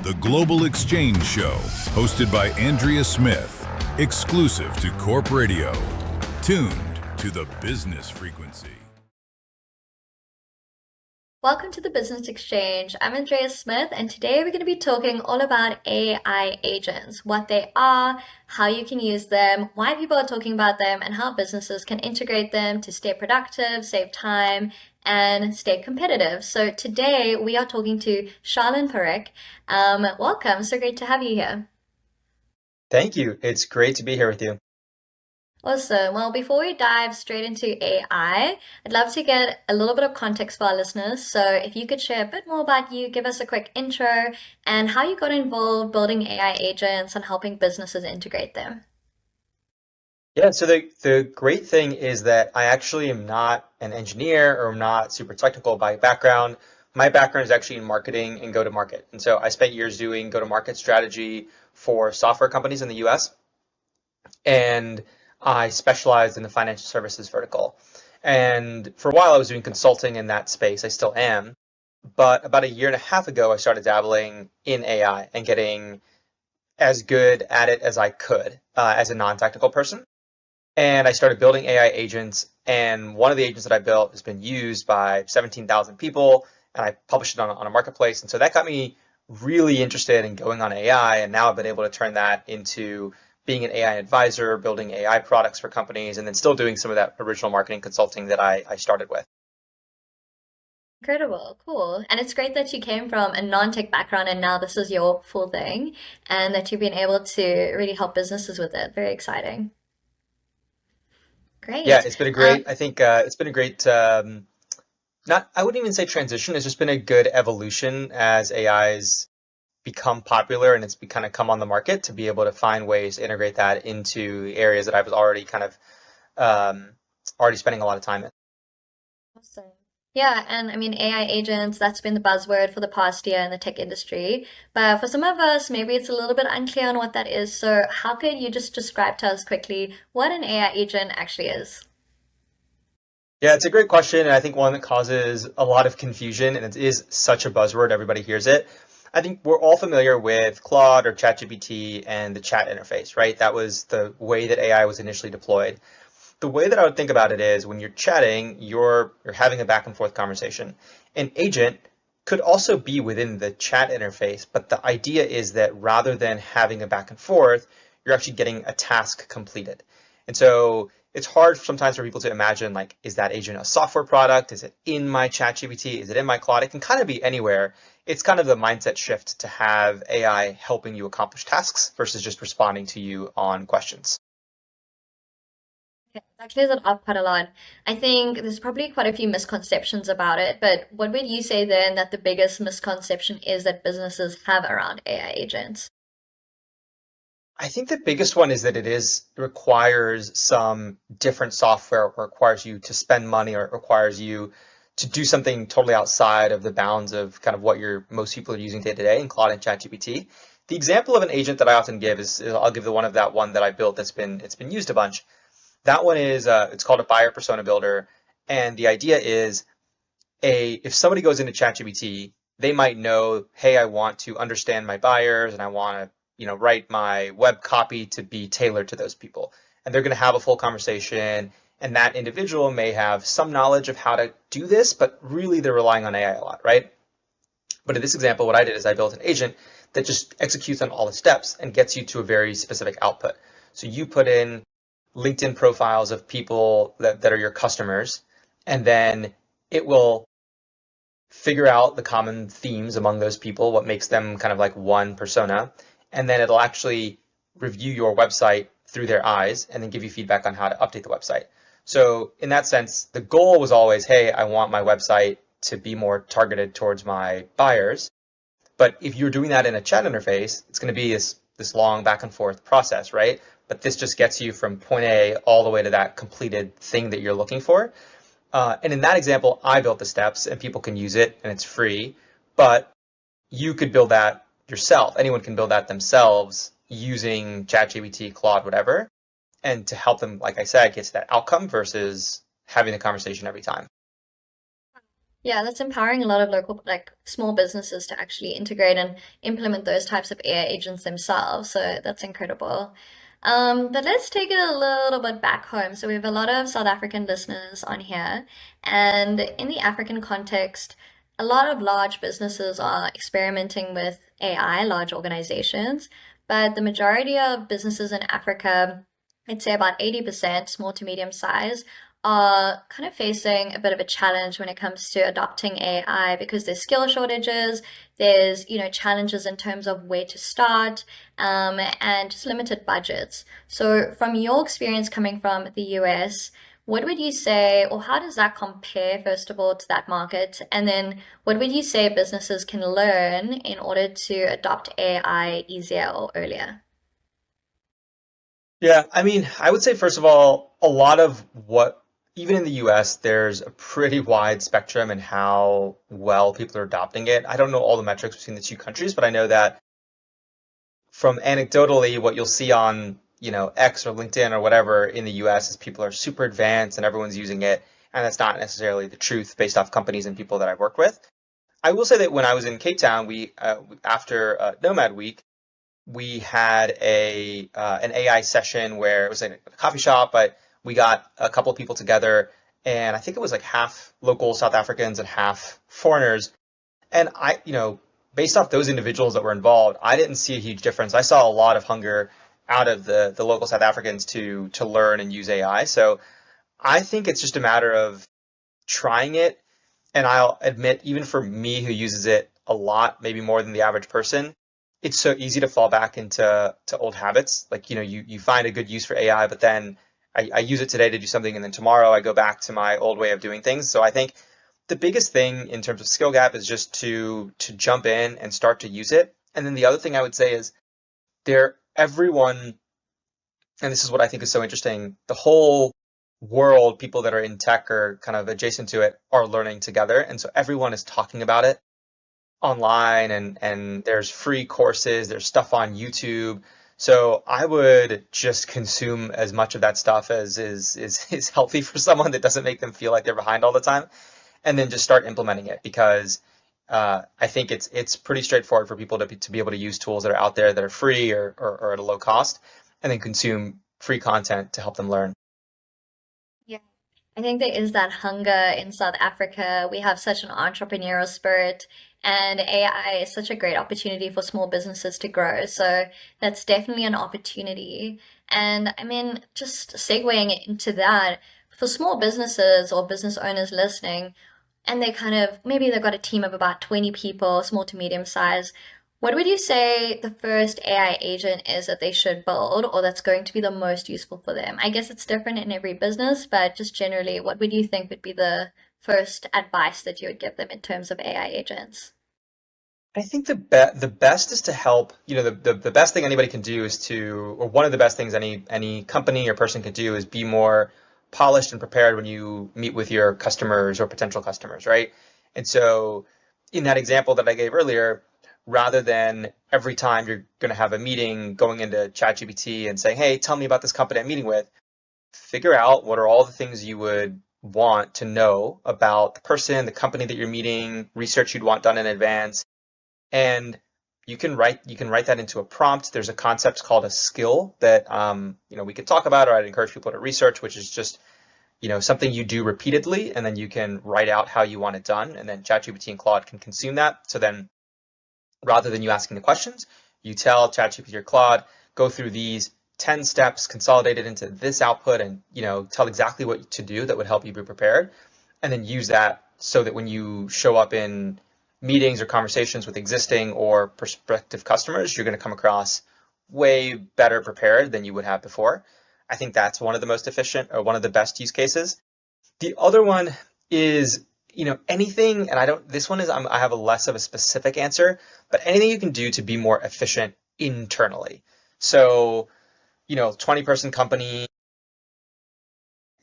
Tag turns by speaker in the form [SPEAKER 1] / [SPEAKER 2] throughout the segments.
[SPEAKER 1] the Global Exchange Show, hosted by Andrae Smith, exclusive to Corp Radio. Tuned to the business frequency.
[SPEAKER 2] Welcome to the Business Exchange. I'm Andrae Smith, and today we're going to be talking all about AI agents, what they are, how you can use them, why people are talking about them, and how businesses can integrate them to stay productive, save time, and stay competitive. So today we are talking to Shaalin Parekh. Welcome. So great to have you here.
[SPEAKER 3] Thank you. It's great to be here with you.
[SPEAKER 2] Awesome. Well, before we dive straight into AI, I'd love to get a little bit of context for our listeners. So if you could share a bit more about you, give us a quick intro and how you got involved building AI agents and helping businesses integrate them.
[SPEAKER 3] Yeah, so the great thing is that I actually am not an engineer or I'm not super technical by background. My background is actually in marketing and go-to-market. And so I spent years doing go-to-market strategy for software companies in the US. And I specialized in the financial services vertical. And for a while, I was doing consulting in that space. I still am. But about a year and a half ago, I started dabbling in AI and getting as good at it as I could as a non-technical person. And I started building AI agents. And one of the agents that I built has been used by 17,000 people. And I published it on a marketplace. And so that got me really interested in going on AI. And now I've been able to turn that into being an AI advisor, building AI products for companies, and then still doing some of that original marketing consulting that I started with.
[SPEAKER 2] Incredible, cool. And it's great that you came from a non-tech background and now this is your full thing and that you've been able to really help businesses with it. Very exciting. Great.
[SPEAKER 3] Yeah, it's been a great, I think it's been a great, I wouldn't even say transition. It's just been a good evolution as AI's become popular and it's kind of come on the market to be able to find ways to integrate that into areas that I was already kind of already spending a lot of time in.
[SPEAKER 2] Awesome. Yeah, and I mean, AI agents, that's been the buzzword for the past year in the tech industry. But for some of us, maybe it's a little bit unclear on what that is. So how could you just describe to us quickly what an AI agent actually is?
[SPEAKER 3] Yeah, it's a great question. And I think one that causes a lot of confusion and it is such a buzzword. Everybody hears it. I think we're all familiar with Claude or ChatGPT and the chat interface, right? That was the way that AI was initially deployed. The way that I would think about it is when you're chatting, you're having a back and forth conversation. An agent could also be within the chat interface, but the idea is that rather than having a back and forth, you're actually getting a task completed. And so it's hard sometimes for people to imagine, like, is that agent a software product? Is it in my ChatGPT? Is it in my Claude? It can kind of be anywhere. It's kind of the mindset shift to have AI helping you accomplish tasks versus just responding to you on questions.
[SPEAKER 2] Okay, that clears it up quite a lot. I think there's probably quite a few misconceptions about it, but what would you say then that the biggest misconception is that businesses have around AI agents?
[SPEAKER 3] I think the biggest one is that it requires some different software, or requires you to spend money, or it requires you to do something totally outside of the bounds of kind of what most people are using day to day in Claude and ChatGPT. The example of an agent that I often give is I'll give the one that I built it's been used a bunch. That one is it's called a buyer persona builder, and the idea is if somebody goes into ChatGPT, they might know, hey, I want to understand my buyers and I want to write my web copy to be tailored to those people. And they're going to have a full conversation. And that individual may have some knowledge of how to do this, but really they're relying on AI a lot, right? But in this example, what I did is I built an agent that just executes on all the steps and gets you to a very specific output. So you put in LinkedIn profiles of people that are your customers, and then it will figure out the common themes among those people, what makes them kind of like one persona. And then it'll actually review your website through their eyes and then give you feedback on how to update the website. So in that sense, the goal was always, hey, I want my website to be more targeted towards my buyers. But if you're doing that in a chat interface, it's going to be this long back and forth process, right? But this just gets you from point A all the way to that completed thing that you're looking for. And in that example, I built the steps and people can use it and it's free, but you could build that yourself. Anyone can build that themselves using ChatGPT, Claude, whatever, and to help them, like I said, get to that outcome versus having the conversation every time.
[SPEAKER 2] Yeah, that's empowering a lot of local, like small businesses to actually integrate and implement those types of AI agents themselves. So that's incredible. But let's take it a little bit back home. So we have a lot of South African listeners on here, and in the African context, a lot of large businesses are experimenting with AI, large organizations, but the majority of businesses in Africa, I'd say about 80%, small to medium size, are kind of facing a bit of a challenge when it comes to adopting AI because there's skill shortages, there's challenges in terms of where to start, and just limited budgets. So, from your experience coming from the US, what would you say, or how does that compare, first of all, to that market? And then, what would you say businesses can learn in order to adopt AI easier or earlier?
[SPEAKER 3] Yeah, I mean, I would say first of all, a lot of what, even in the US, there's a pretty wide spectrum in how well people are adopting it. I don't know all the metrics between the two countries, but I know that from anecdotally, what you'll see on, X or LinkedIn or whatever in the US is people are super advanced and everyone's using it. And that's not necessarily the truth based off companies and people that I've worked with. I will say that when I was in Cape Town, after Nomad Week, we had a an AI session where it was in a coffee shop, but we got a couple of people together, and I think it was like half local South Africans and half foreigners. And based off those individuals that were involved, I didn't see a huge difference. I saw a lot of hunger out of the local South Africans to learn and use AI. So I think it's just a matter of trying it. And I'll admit, even for me who uses it a lot, maybe more than the average person, it's so easy to fall back into old habits. Like, you find a good use for AI, but then I use it today to do something, and then tomorrow I go back to my old way of doing things. So I think the biggest thing in terms of skill gap is just to jump in and start to use it. And then the other thing I would say is everyone, and this is what I think is so interesting, the whole world, people that are in tech or kind of adjacent to it are learning together. And so everyone is talking about it online, and there's free courses, there's stuff on YouTube. So I would just consume as much of that stuff as is healthy for someone that doesn't make them feel like they're behind all the time, and then just start implementing it because I think it's pretty straightforward for people to be able to use tools that are out there that are free or at a low cost, and then consume free content to help them learn.
[SPEAKER 2] Yeah. I think there is that hunger in South Africa. We have such an entrepreneurial spirit, and AI is such a great opportunity for small businesses to grow. So that's definitely an opportunity. And I mean, just segueing into that, for small businesses or business owners listening, and they kind of maybe they've got a team of about 20 people, small to medium size. What would you say the first AI agent is that they should build or that's going to be the most useful for them? I guess it's different in every business, but just generally, what would you think would be the first advice that you would give them in terms of AI agents?
[SPEAKER 3] I think the best is to help. The best thing anybody can do is or one of the best things any company or person can do is be more polished and prepared when you meet with your customers or potential customers, right? And so, in that example that I gave earlier, rather than every time you're going to have a meeting going into ChatGPT and saying, "Hey, tell me about this company I'm meeting with," figure out what are all the things you would want to know about the person, the company that you're meeting, research you'd want done in advance, and you can write that into a prompt. There's a concept called a skill that we could talk about, or I'd encourage people to research, which is just something you do repeatedly, and then you can write out how you want it done, and then ChatGPT and Claude can consume that. So then, rather than you asking the questions, you tell ChatGPT or Claude, go through these 10 steps, consolidate it into this output, and tell exactly what to do that would help you be prepared, and then use that so that when you show up in meetings or conversations with existing or prospective customers, you're going to come across way better prepared than you would have before. I think that's one of the most efficient or one of the best use cases. The other one is, anything, and this one is, I have a less of a specific answer, but anything you can do to be more efficient internally. So, 20-person company,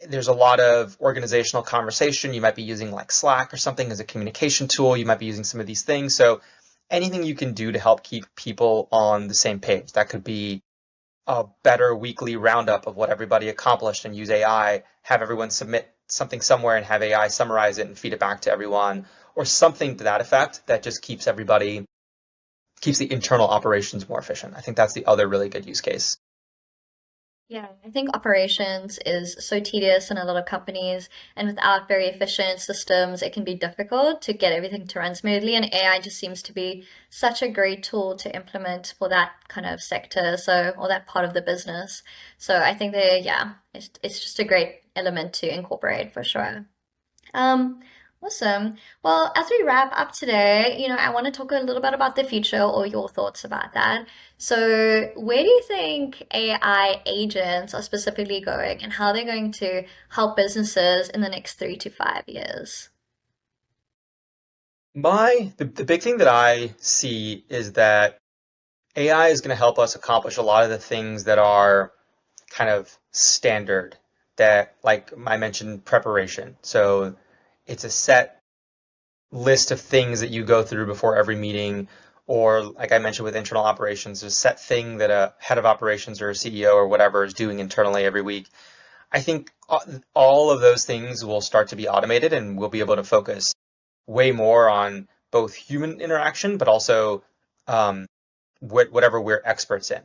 [SPEAKER 3] there's a lot of organizational conversation. You might be using like Slack or something as a communication tool. You might be using some of these things. So anything you can do to help keep people on the same page. That could be a better weekly roundup of what everybody accomplished and use AI, have everyone submit something somewhere and have AI summarize it and feed it back to everyone, or something to that effect that just keeps the internal operations more efficient. I think that's the other really good use case.
[SPEAKER 2] Yeah, I think operations is so tedious in a lot of companies, and without very efficient systems, it can be difficult to get everything to run smoothly. And AI just seems to be such a great tool to implement for that kind of sector, so or that part of the business. So I think that yeah, it's just a great element to incorporate for sure. Um, awesome. Well, as we wrap up today, I want to talk a little bit about the future or your thoughts about that. So, where do you think AI agents are specifically going and how they're going to help businesses in the next 3 to 5 years?
[SPEAKER 3] The big thing that I see is that AI is going to help us accomplish a lot of the things that are kind of standard, that, like I mentioned, preparation. So it's a set list of things that you go through before every meeting, or like I mentioned with internal operations, a set thing that a head of operations or a CEO or whatever is doing internally every week. I think all of those things will start to be automated, and we'll be able to focus way more on both human interaction, but also um, whatever we're experts in.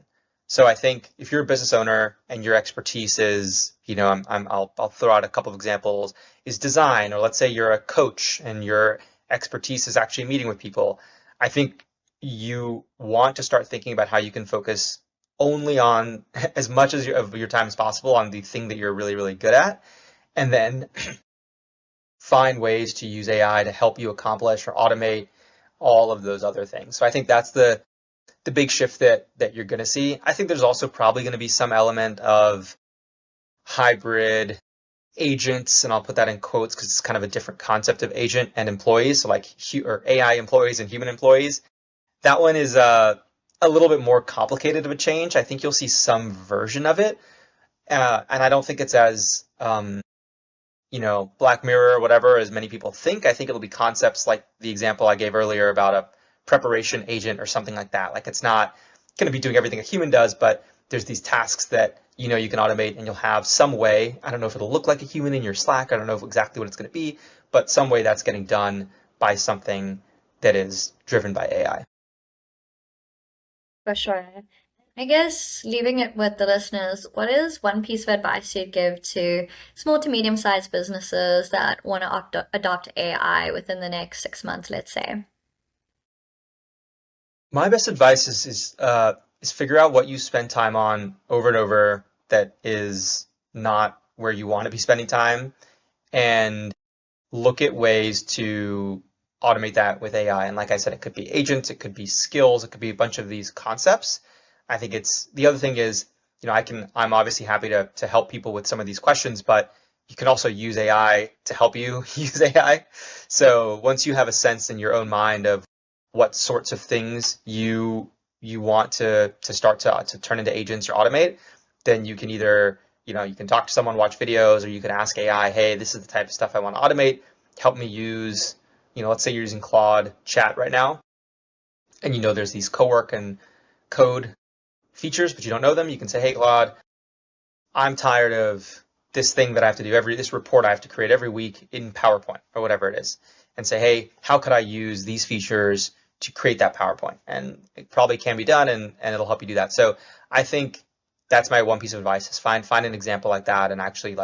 [SPEAKER 3] So I think if you're a business owner and your expertise is, I'll throw out a couple of examples, is design, or let's say you're a coach and your expertise is actually meeting with people. I think you want to start thinking about how you can focus only on as much of your time as possible on the thing that you're really, really good at, and then find ways to use AI to help you accomplish or automate all of those other things. So I think that's the big shift that you're going to see. I think there's also probably going to be some element of hybrid agents, and I'll put that in quotes because it's kind of a different concept of agent and employees, so like or AI employees and human employees. That one is a little bit more complicated of a change. I think you'll see some version of it, and I don't think it's as Black Mirror or whatever as many people think. I think it'll be concepts like the example I gave earlier about a preparation agent or something like that. Like it's not going to be doing everything a human does, but there's these tasks that you can automate, and you'll have some way. I don't know if it'll look like a human in your Slack. I don't know exactly what it's going to be, but some way that's getting done by something that is driven by AI.
[SPEAKER 2] For sure. I guess leaving it with the listeners, what is one piece of advice you'd give to small to medium-sized businesses that want to adopt AI within the next 6 months, let's say?
[SPEAKER 3] My best advice is figure out what you spend time on over and over that is not where you want to be spending time, and look at ways to automate that with AI. And like I said, it could be agents, it could be skills, it could be a bunch of these concepts. I think it's the other thing is, I'm obviously happy to help people with some of these questions, but you can also use AI to help you use AI. So once you have a sense in your own mind of what sorts of things you want to start to turn into agents or automate, then you can either you can talk to someone, watch videos, or you can ask AI, hey, this is the type of stuff I want to automate. Help me use, let's say you're using Claude Chat right now, and there's these co-work and code features, but you don't know them. You can say, hey, Claude, I'm tired of this thing that I have to do this report I have to create every week in PowerPoint or whatever it is, and say, hey, how could I use these features to create that PowerPoint? And it probably can be done, and it'll help you do that. So I think that's my one piece of advice is find an example like that and actually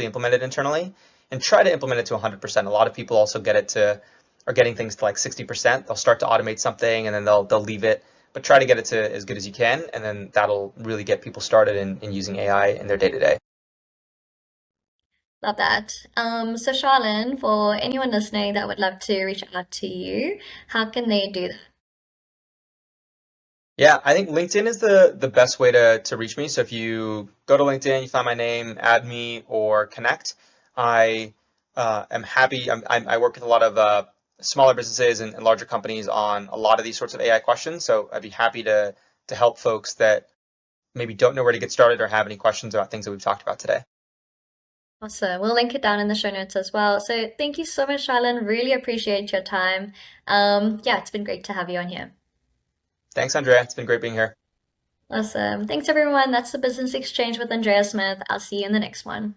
[SPEAKER 3] implement it internally, and try to implement it to 100%. A lot of people also are getting things to like 60%. They'll start to automate something and then they'll leave it, but try to get it to as good as you can, and then that'll really get people started in using AI in their day to day.
[SPEAKER 2] Love that. So Charlene, for anyone listening that would love to reach out to you, how can they do that?
[SPEAKER 3] Yeah, I think LinkedIn is the best way to reach me. So if you go to LinkedIn, you find my name, add me or connect. I am happy. I work with a lot of smaller businesses and larger companies on a lot of these sorts of AI questions. So I'd be happy to help folks that maybe don't know where to get started or have any questions about things that we've talked about today.
[SPEAKER 2] Awesome. We'll link it down in the show notes as well. So thank you so much, Charlene. Really appreciate your time. Yeah, it's been great to have you on here.
[SPEAKER 3] Thanks, Andrea. It's been great being here.
[SPEAKER 2] Awesome. Thanks, everyone. That's the Business Exchange with Andrae Smith. I'll see you in the next one.